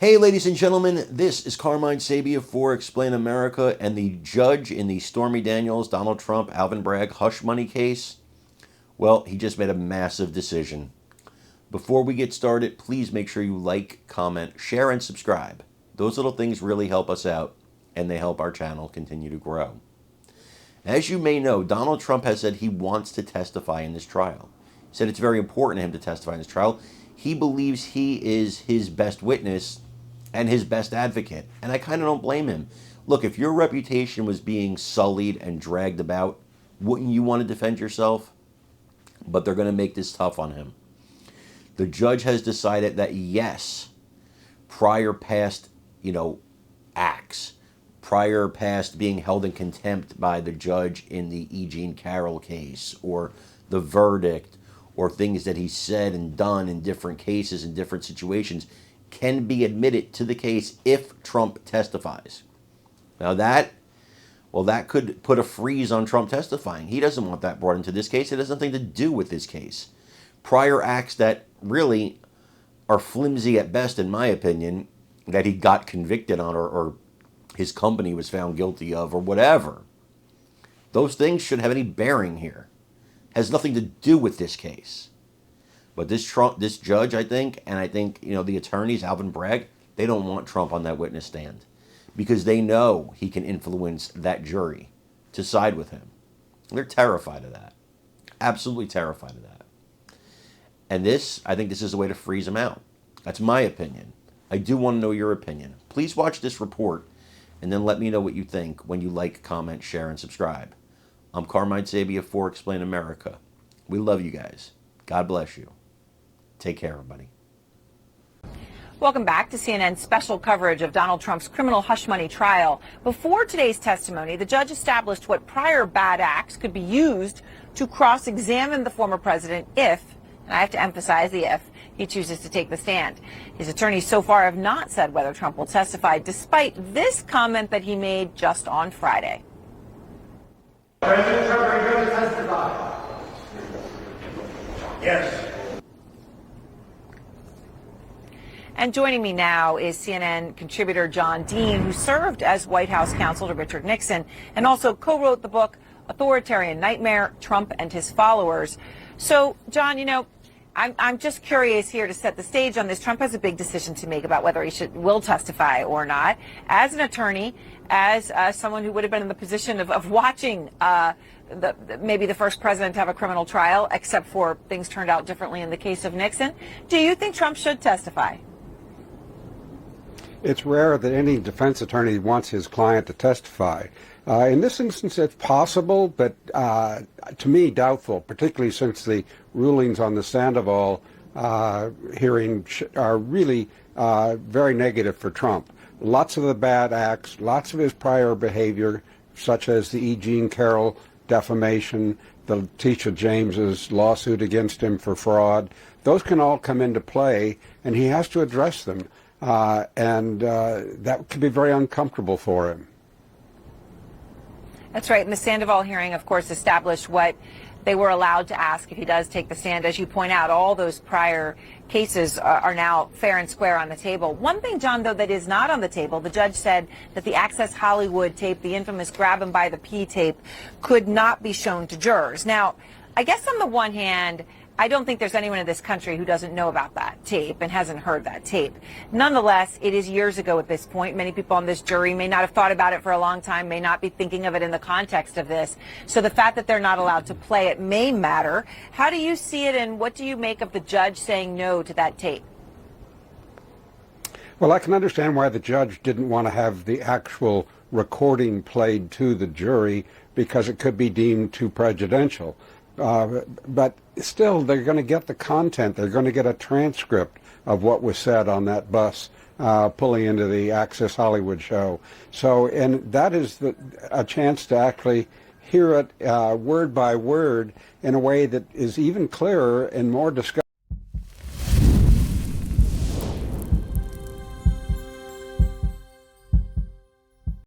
Hey, ladies and gentlemen, this is Carmine Sabia for Explain America, and the judge in the Stormy Daniels, Donald Trump, Alvin Bragg hush money case, well, he just made a massive decision. Before we get started, please make sure you like, comment, share, and subscribe. Those little things really help us out, and they help our channel continue to grow. As you may know, Donald Trump has said he wants to testify in this trial. He said it's very important to him to testify in this trial. He believes he is his best witness and his best advocate, and I kind of don't blame him. Look, if your reputation was being sullied and dragged about, wouldn't you want to defend yourself? But they're going to make this tough on him. The judge has decided that yes, prior past, acts, prior past being held in contempt by the judge in the E. Jean Carroll case, or the verdict, or things that he said and done in different cases, in different situations, can be admitted to the case if Trump testifies. Now that could put a freeze on Trump testifying. He doesn't want that brought into this case. It has nothing to do with this case. Prior acts that really are flimsy at best, in my opinion, that he got convicted on, or his company was found guilty of, or whatever. Those things shouldn't have any bearing here. Has nothing to do with this case. But this judge, I think the attorneys, Alvin Bragg, they don't want Trump on that witness stand because they know he can influence that jury to side with him. They're terrified of that. Absolutely terrified of that. And I think this is a way to freeze him out. That's my opinion. I do want to know your opinion. Please watch this report and then let me know what you think when you like, comment, share, and subscribe. I'm Carmine Sabia for Explain America. We love you guys. God bless you. Take care, everybody. Welcome back to CNN's special coverage of Donald Trump's criminal hush money trial. Before today's testimony, the judge established what prior bad acts could be used to cross-examine the former president if, and I have to emphasize the if, he chooses to take the stand. His attorneys so far have not said whether Trump will testify, despite this comment that he made just on Friday. President Trump, are you going to testify? Yes. And joining me now is CNN contributor John Dean, who served as White House counsel to Richard Nixon and also co-wrote the book Authoritarian Nightmare, Trump and His Followers. So, John, I'm just curious here to set the stage on this. Trump has a big decision to make about whether he will testify or not. As an attorney, as someone who would have been in the position of watching maybe the first president to have a criminal trial, except for things turned out differently in the case of Nixon, do you think Trump should testify? It's rare that any defense attorney wants his client to testify. In this instance, it's possible, but to me, doubtful, particularly since the rulings on the Sandoval hearing are really very negative for Trump. Lots of the bad acts, lots of his prior behavior, such as the E. Jean Carroll defamation, the Letitia James's lawsuit against him for fraud, those can all come into play, and he has to address them. And that could be very uncomfortable for him. That's right. And the Sandoval hearing, of course, established what they were allowed to ask if he does take the stand. As you point out, all those prior cases are now fair and square on the table. One thing, John, though, that is not on the table, the judge said that the Access Hollywood tape, the infamous grab him by the pee tape, could not be shown to jurors. Now, I guess on the one hand, I don't think there's anyone in this country who doesn't know about that tape and hasn't heard that tape. Nonetheless, it is years ago at this point. Many people on this jury may not have thought about it for a long time, may not be thinking of it in the context of this. So the fact that they're not allowed to play it may matter. How do you see it, and what do you make of the judge saying no to that tape? Well, I can understand why the judge didn't want to have the actual recording played to the jury, because it could be deemed too prejudicial. But still, they're going to get the content. They're going to get a transcript of what was said on that bus pulling into the Access Hollywood show. So, and that is a chance to actually hear it word by word in a way that is even clearer and more discussed.